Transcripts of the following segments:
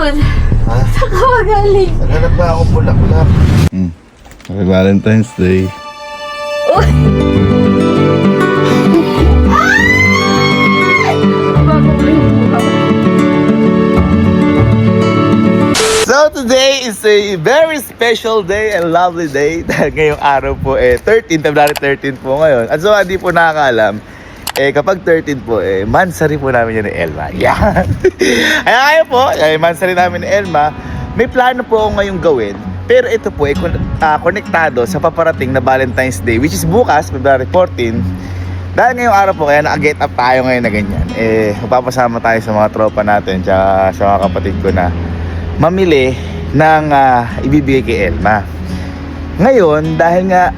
yun? Ha? Saan ka magaling? Naghanap ba ako bulaklak? Happy Valentine's Day. Uy! So today is a very special day and lovely day. Dahil ngayong araw po February 13 po ngayon. At so hindi po nakakaalam, kapag 13 po, mansari po namin yun ni Elma. Yan. Kaya ngayon po, mansari namin ni Elma. May plano po ako ngayong gawin. Pero ito po ay konektado sa paparating na Valentine's Day, which is bukas, February 14. Dahil ngayong araw po, kaya naka-get up tayo ngayon na ganyan. Magpapasama tayo sa mga tropa natin, tsaka sa mga kapatid ko na mamili ng ibibigay kay Elma. Ngayon, dahil nga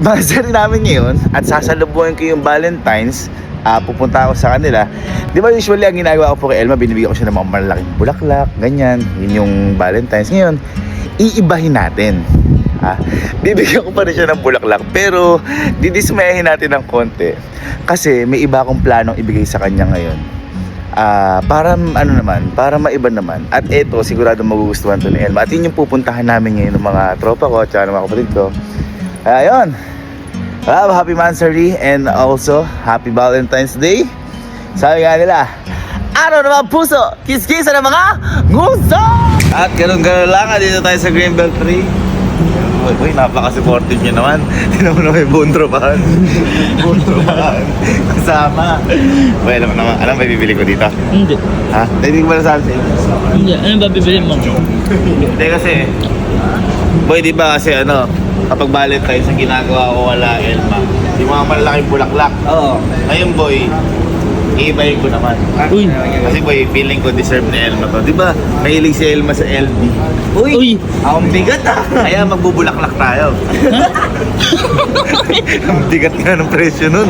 mansari namin ngayon at sasalubungin ko yung Valentine's, pupunta ako sa kanila. Di ba usually ang ginagawa ko po kay Elma, binibigyan ko siya ng mga malalaking bulaklak, ganyan. Yun yung Valentine's. Ngayon, iibahin natin. Bibigyan ko pa rin siya ng bulaklak, pero didismayahin natin ng konti. Kasi may iba akong planong ibigay sa kanya ngayon. Para para maiba naman. At eto, sigurado magugustuhan to ni Elma. At yun yung pupuntahan namin ngayon ng mga tropa ko at ng mga kapatid ko. Ayun. Happy Mansari and also Happy Valentine's Day. Sabi nga nila, araw ng mga puso, kiss-kissa ng mga nguso! At ganun-ganun lang, dito tayo sa Greenbelt 3. Uy, napaka-supportive nyo naman. Tinan mo na may buong tropahan. Buong tropahan. Kasama. Uy, alam mo naman, alam ba bibili ko dito? Hindi. Ha? Hindi ko ba nasabi sa'yo? Hindi. Ano ba bibilin mo? Hindi kasi, boy, di ba kasi kapag Valentine's ang ginagawa ko wala Elma. Yung mga malalaking bulaklak. Oo. Ngayon boy, iibahin ko naman. Uy. Kasi boy, feeling ko deserve ni Elma to. Di ba, mahilig si Elma sa LB. Uy. Ang bigat Kaya magbubulaklak tayo. Ang bigat nga ng presyo nun.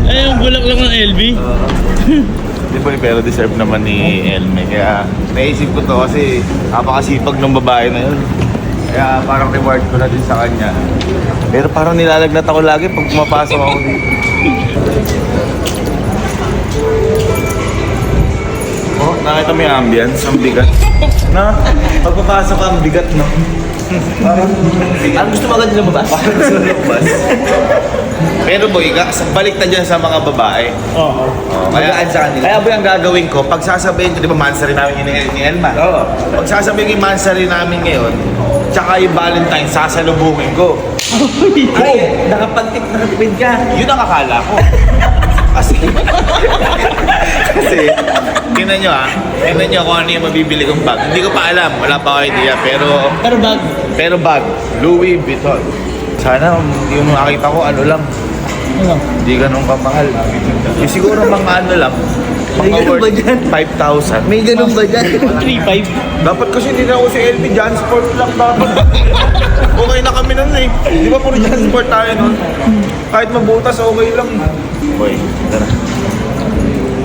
Ay, yung bulaklak ng LB. Di ba, pero deserve naman ni Elme. Kaya naisip ko to kasi napakasipag ng babae na yun. Kaya parang reward ko na din sa kanya. Pero parang nilalagnat ako lagi pag pumapasok ako dito. Oh, nakita mo yung ambience, ang bigat. Na, pagpapasok ka, ang bigat, no? Ang gusto mo agad nila babas? Parang gusto nila babas. Pero boy, balik na dyan sa mga babae. Oo. Kaya sa kanila. Kaya boy, ang gagawin ko, pag sasabihin ko, di ba mansari namin yun ni Elma? Oo. Pag sasabihin ko yung mansari namin ngayon, tsaka yung Valentine, sasalubungin ko. Ay, nakatipid ka. Yun ang akala ko. Kasi, tingnan nyo kung ano yung mabibili kong bag. Hindi ko pa alam, wala pa ako idea, pero bag, Louis Vuitton. Sana yung makita ko, lang, Ano? hindi ganun kamahal. Yung siguro mga lang, mga worth 5,000. May ganun ba dyan? 3.5. Dapat kasi hindi na ako si LB, Jansport lang dapat. Okay na kami nun eh. Di ba puro Jansport tayo nun? Kahit mabutas, okay lang. Boy, ito na.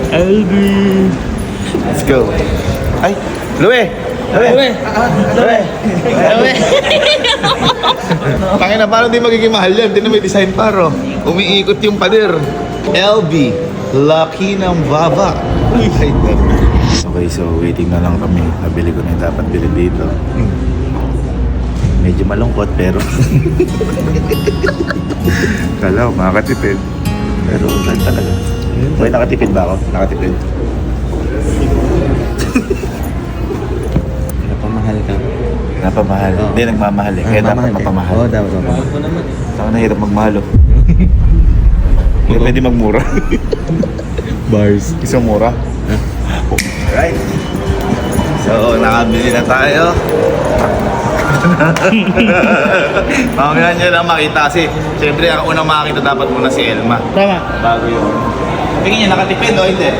LB. Let's go. Ay, Louie! Uwe. Tangina, paano di magiging mahal yan? Di na may design paro. Umiikot yung pader. LB, laki ng baba. Okay, so waiting na lang kami. Nabili ko na yung dapat bilhin dito. Medyo malungkot pero kala ko makakatipid. Pero saan talaga? May nakatipid ba ako? Nakatipid. Napamahal ka. Napamahal. Hindi, nagmamahal eh. Kaya dapat mapamahal. Oo, dapat mapamahal. Saka nahirap magmahal oh. Hindi pwede magmura. Bars. Isang mura. Alright. So, nakabili na tayo. Mamaya nyo lang makita kasi siyempre ang unang makita dapat muna si Elma. Tama. Bago yun. Tingin niya, nakatipid o hindi?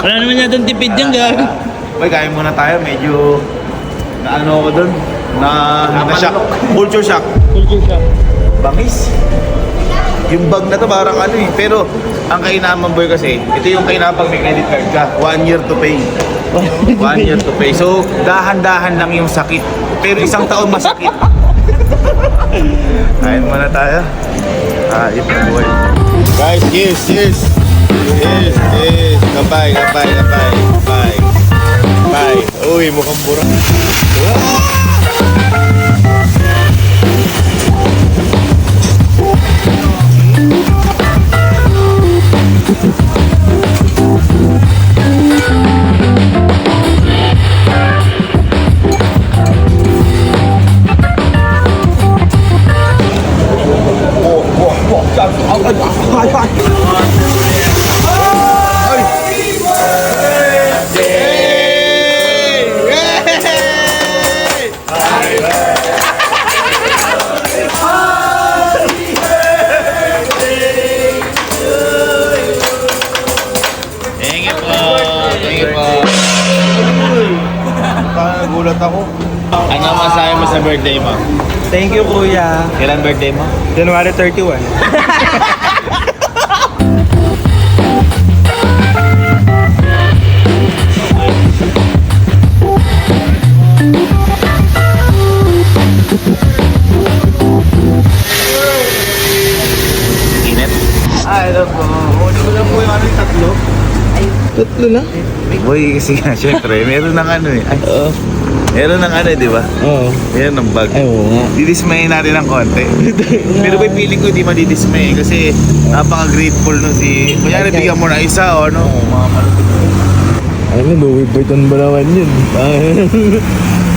Wala naman yata tipid dyan, gago. Uy, kain muna tayo. Medyo naano ako dun. Na-shock. Culture shock. Culture shock. Bangis. Yung bag na to parang pero ang kainaman boy kasi, ito yung kainaman pag may credit card ka, 1 year to pay. 1 year to pay. So, dahan-dahan lang yung sakit. Pero isang taon masakit. Kain muna tayo. Ito buhay. Guys, cheers, cheers. Yes, yes. Kapay. Uy, mukhang burang. Thank you po. Nagulat ako. Ano masabi mo sa birthday mo? Thank you, kuya. Kailan birthday mo? January 31. Init? Alam ko. Huli ko lang po yung ano yung tatlo. Tatlo na? Boy, kasi nga, syempre, meron ng ano eh. Ay, meron ng ano, di ba? Oo. Meron ng bag. Ay, oo nga. Didismayin natin ng konti. Pero may feeling ko di madidismay kasi napaka-grateful no si... Kunyari bigyan mo na isa o ano. Mga malupit. Alam mo, Louis Vuitton ba naman yun?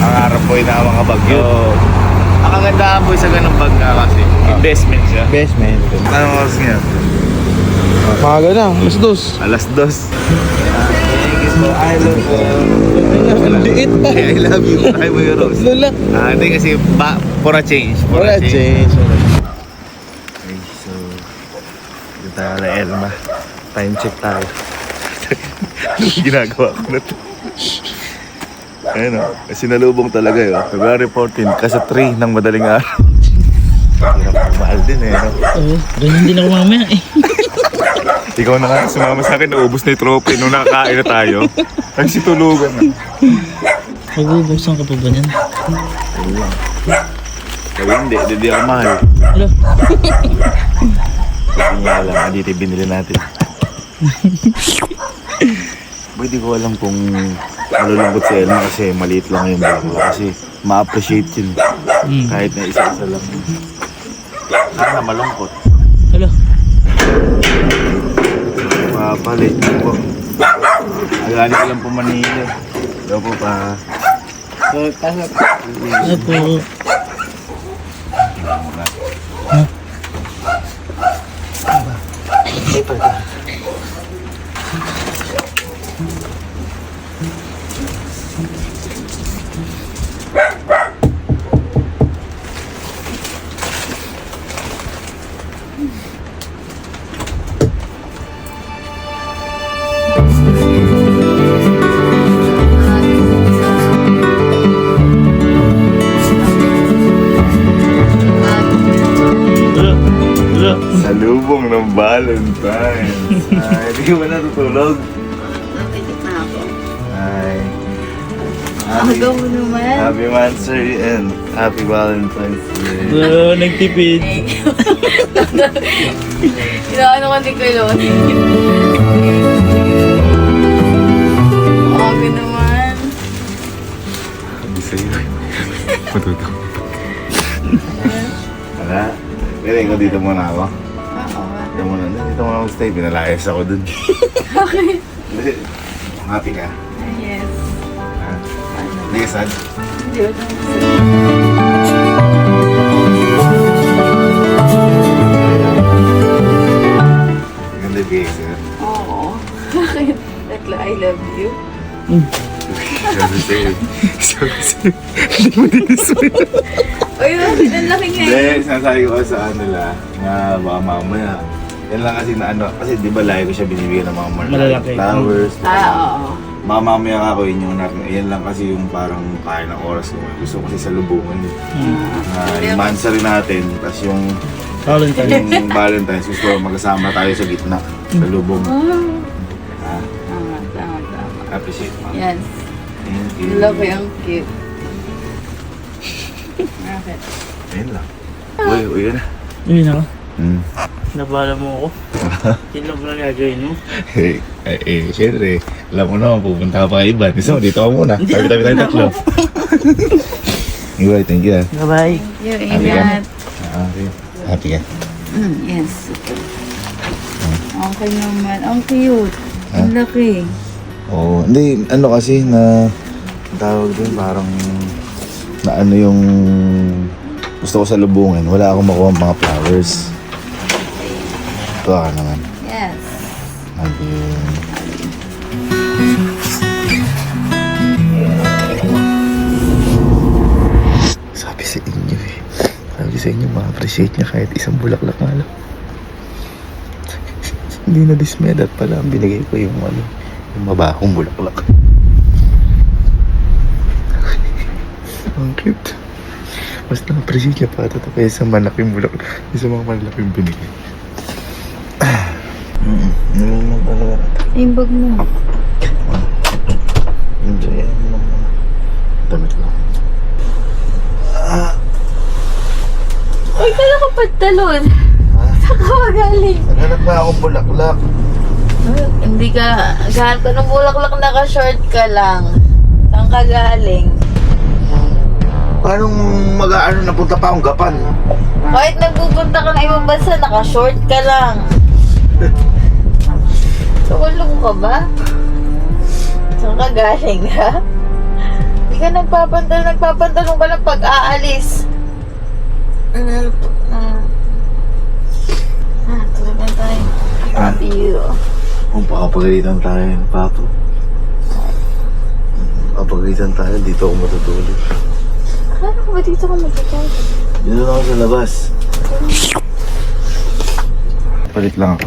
Ang harap po yung mga bag yun. Ang kagandahan po sa ganung bag nga kasi. Investment siya. Best man. Ano oras nga? Maga na, mas dos. Alas 2. I love you. Ang liit pa. I love you. Ay mo yung rose. Tatlo lang. Hindi kasi for a change. For a change. Okay, so dito tayo na Elma. Time check tayo. Ginagawa ko na to. Ayun o, kasi nalubong talaga yun. February 14, kasi 3 ng madaling araw. Hirap mahal din eh, no? Oo, ganyan din ako mamaya eh. Ikaw na nga, sumama sa akin, naubos na yung trophy nung nakakain na tayo. Ay, si tulugan na. Mag-ubuksan ka pa ba niyan? Kaya hindi ako mahal. Hello? Hindi nga alam, dito yung binili natin. Boy, di ko alam kung malulungkot si Elma kasi maliit lang yung bag ko. Kasi ma-appreciate yun. Kahit na isa-isa lang. Sana malungkot. Hello? Papalit po. Agaling ko lang po Manila. Daw po pa. Ano po? Ito. Salubong ng Valentine's. Ay, di ka ba natutulog? Napitik na ako. Ay. Aga mo naman. Happy Mansary and Happy Valentine's Day. Nagtipid. Inaano ko din kayo. Aga naman. Sabi sa'yo. Matuto. Wala. Pero ikaw dito muna ako. Dito muna. Dito muna ako stay. Pinalayas ako dun. Okay. Happy ka? Yes. Hindi ka sad? Hindi ko Ganda bigay sa'yo. Oo. Bakit? Tatlo, I love you. Sabi sa'yo. Sabi sa'yo. Hindi mo dinismay. Uy, ang laki nga Hindi, eh. sinasabi ko sa nila na baka mamaya. Yan lang kasi na ano, kasi di ba lagi ko siya binibigyan ng mga Malalaki. flowers. Oo. Mamamaya nga ako yan lang kasi yung parang kaya ng oras ko. Gusto ko kasi sa lubungan yun. Yung mansari natin, tapos yung Valentine's, gusto ko magkasama tayo sa gitna, sa lubong. Tama, tama. Appreciate mo. Yes. Thank you. Love ko yung cute. Bakit? Ayun lang. Uy, uy, yun na. Yun ako. Nabala mo ako. Yun lang pala gagawin mo. Siyempre, alam mo naman, pupunta ka pa kay Ivan. Gusto mo, dito ka muna. Tabi-tabi tayo tatlo. Ivan, thank you. Bye-bye. Yung ingat. Okay. Happy ka? Yes. Okay naman. Ang cute. Ang laki. Oo. Hindi, ano kasi na tawag din, parang na ano yung gusto ko sa lubungan. Wala akong makuha mga flowers. Ito ka naman. Yes. Again. Sabi sa inyo eh. Sabi sa inyo, ma-appreciate niya kahit isang bulaklak nga lang. Hindi na dismed at pala ang binigay ko yung ano, yung mabahong bulaklak. Ang cute. Mas na-appreciate niya pa ito kaya sa malaking bulaklak. Sa mga malaking binigay. Ano talaga? Yung bag mo. Enjoy yan mo. Damit lang. Uy, kala ko pagtalon. Saan ka magaling? Naghanap na akong bulaklak. Hindi ka, gahan ka ng bulaklak, naka-short ka lang. Saan ka galing? Paano mag-ano, napunta pa akong Gapan? Kahit nagpupunta ka ng ibang bansa, naka-short ka lang. Sukulong ka ba? Saan ka galing, ha? Hindi ka nagpapantalong ka lang pag-aalis. Tulog na tayo. Happy you. Kung pakapagalitan tayo ng papo. Pakapagalitan tayo, dito ako matutulog. Akala ko ba dito ka magkakaya? Dito na ako sa labas. Palit lang ako.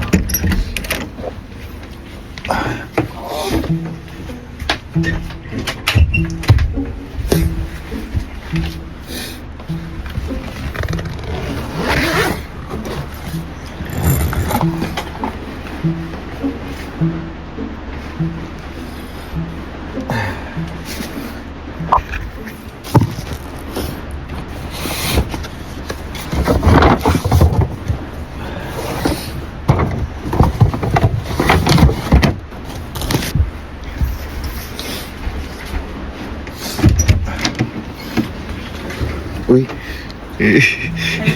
Uy.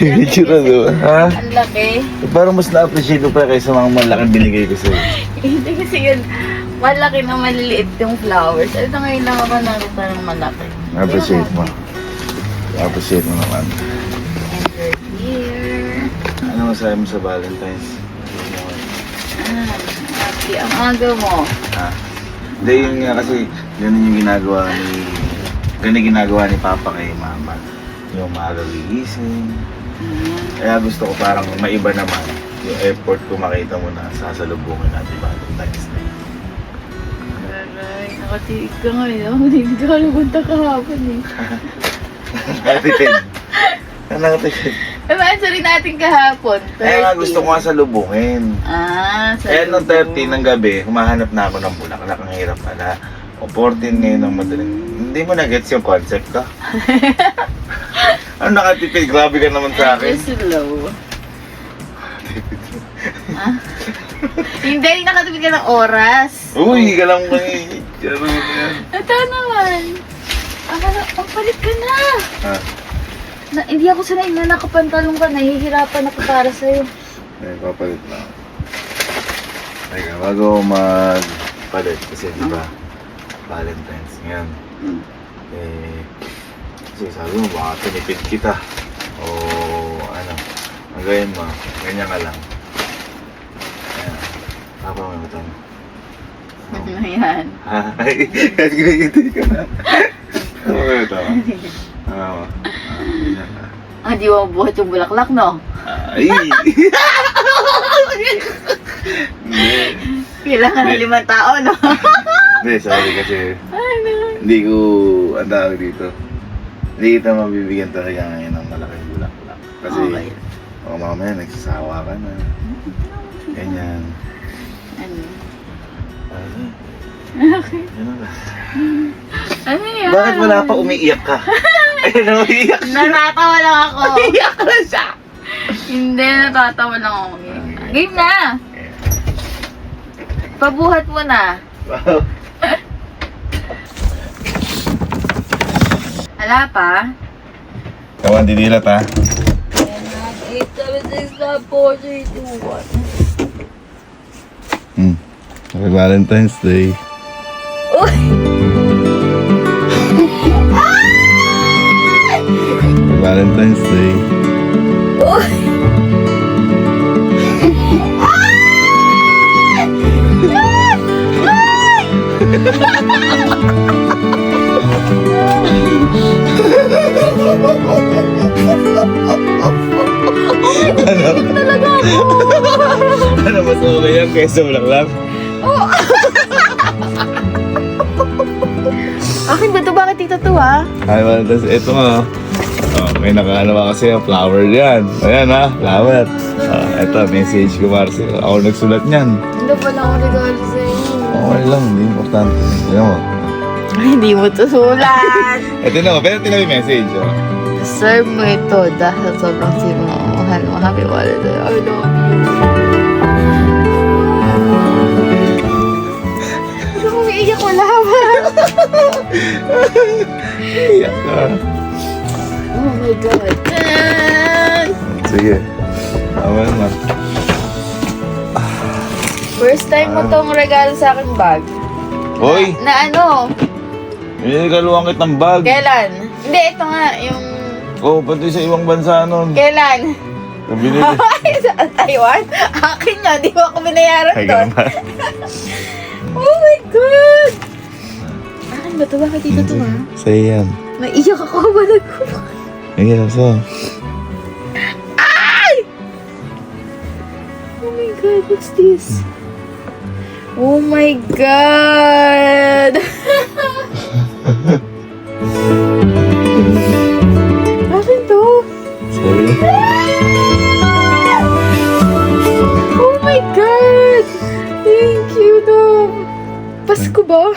Yung itsura doon. Ha? Ang laki. Parang mas na-appreciate ko pa kaysa mga malaking binigay ko sa'yo. Hindi kasi yun, malaki na maliliit yung flowers. Ito ngayon lang ako nakita ng malaki. Na-appreciate mo. Na-appreciate mo naman. And we're here. Ano masabi mo sa Valentine's? Happy ang aga mo. Hindi, yun nga kasi ganun yung ginagawa ni Papa kay Mama. Yung maaga gigising. Kaya gusto ko parang maiba naman yung effort ko makita mo na sasalubungin natin Valentine's Day. Aray, nakatiig ka ngayon. Hindi ka napunta kahapon eh. Nakatipid. Nakatipid. Anniversary natin kahapon, 30. Kaya nga gusto ko nga salubungin. Sa Kaya nung 30 ng gabi, humahanap na ako ng bulaklak. Ang hirap pala. O 14 ngayon ng madaling. Hindi mo na-gets yung concept ka? Ano nakatipid? Grabe ka naman sa akin. Just slow. Hindi, nakatipid ka ng oras. Uy, ka lang ba eh. Charo na yan. Ito naman. Ang palit ka na. Ha? Hindi ako sanay na nakapantalong ka. Nahihirapan ako para sa'yo. Ay, papalit na ako. Teka, bago ako magpalit. Kasi di ba, Valentine's ngayon. Kasi sabi mo, baka tinipid kita. O ano, ang gayon mo, ganyan ka lang. Ayan. Papa, may utang. Ano yan? Ay, kahit ginigintay ka na. Ano may utang? Oo. Di mo buhat yung bulaklak, no? Ay! Kailangan ng 5 tao, no? Hindi, sorry kasi Ano? hindi ko, ang tawag dito, hindi kita mabibigyan talaga ngayon ng malaking bulaklak. Kasi, Okay. mamaya nagsasawa ka na. Ganyan. Ano? Okay. Ganun ba? Ano yan? Bakit wala pa umiiyak ka? Ayun, umiiyak siya. Natatawa lang ako. Umiiyak na siya. Hindi, natatawa lang ako. Game na! Pabuhat mo na. Hala pa? Kawan, dinilat ha. 8, 7, 6, 5, 4, 3, 2, 1. Happy Valentine's Day. Uy! Happy Valentine's Day. Uy! Ano mas okay yan kaysa walang lang? Akin ba ito? Bakit dito to ha? Happy Valentine's Day. Ito nga. Oh, may nakaano ka kasi yung flower yan. Ayan ha, flower. Ito, message ko Marcy. Ako nagsulat niyan. Hindi pala ako regalo sa'yo. Okay lang, hindi importante. Tignan mo. Hindi mo to sulat. Ito na, pero tinabi message. Oh. Serve mo ito dahil sobrang sino mahal mo. Happy Valentine's. I love you. Ano kung iiyak wala ba? Iyak ka. Oh my God. Sige. Tama na. First time mo tong regalo sa akin bag. Hoy! Na ano? Niligaluhan kitang bag. Kailan? Hindi, ito nga. Yung... Oh, pati sa ibang bansa nun. Kailan? Binili. Ay, sa Taiwan? Akin nga, di mo ako binayaran Ay, doon. ganun ba? Oh my God! Akin ba ito? Bakit dito ito ha? Sa'yo yan. Naiyak ako ba nag-. Ayan, so. Ay! Oh my God, what's this? Oh my God! Akin to? Sorry. Oh my God! Thank you, Dom. Pasko ba?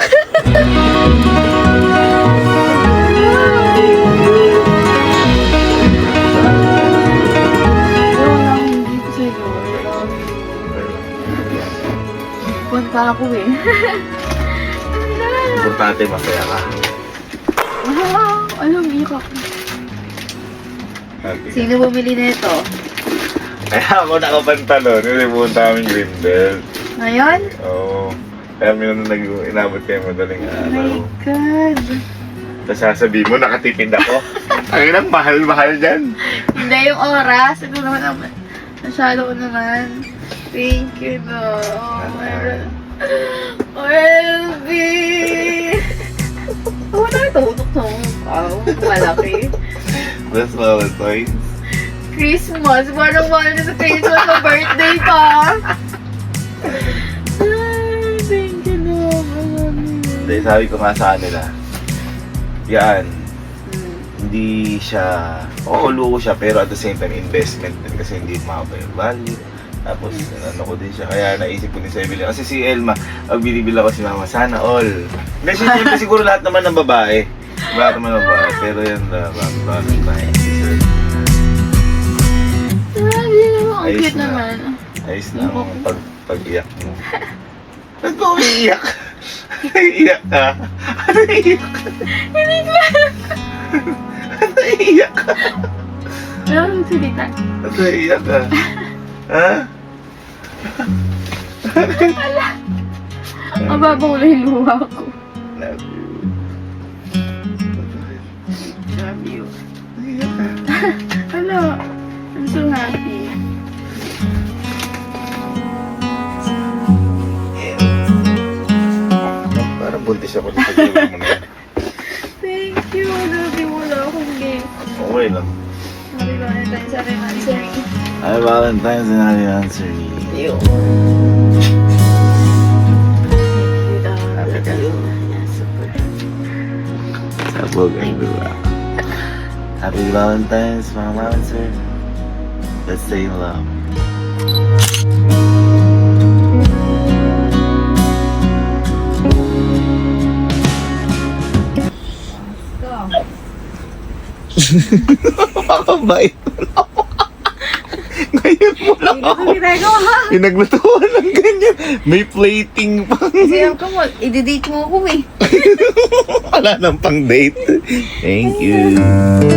Punta ako eh. Importante, masaya ka. Wow! Alam, iyak ako. Sino bumili nito? Kaya ako nakapantalon. Kasi pumunta kami Greenbelt. Ngayon? Oo. Kaya minun inabot kayo madaling Oh araw. my God! Tapos sasabihin mo, nakatipid ako. Ang inang mahal-mahal dyan. Hindi yung oras. Ito naman. Masyado ko naman. Thank you, no. Oh my God. OLB! Oh, nakitutok sa wow. Malaki. That's Valentine's. Christmas. Parang mahal na sa Christmas na birthday pa. Ay, thank you, no. I love you. Hindi, sabi ko nga sa kanila, yan, hindi siya, oo, luko siya, pero at the same time, investment din kasi hindi mababa yung value. Tapos, ano ko din siya, kaya naisip ko din sa ibili. Kasi si Elma, pag binibili ako si Mama, sana all. Hindi, siyempre siguro lahat naman ng babae. Lahat naman ng babae, pero yan, Valentine's. Grabe naman. Ang Ayos cute na. naman. Ayos na ako pag-iyak mo. Ba't mo umiiyak? Naiiyak ka? Naiiyak ka? Naiiyak ka? Ang salita. Naiiyak ka? Ha? Ang babaw na yung luha ko. Love you. Love you. Naiiyak ka? Hello. I'm so happy. Parang buntis ako dito sa mo na yan. Thank you. Love you. Wala akong gift. Okay lang. Happy Valentine's anniversary. Happy Valentine's and happy anniversary. You. Thank you, yeah, super. Sabog ang dua. Happy Valentine's, Mama Answer. Let's stay in love. Makabait mo lang. Ano ginagawa? Pinaglutuan ng ganyan. May plating pa. Kasi ako mo, i-date mo ako eh. Wala nang pang date. Thank you.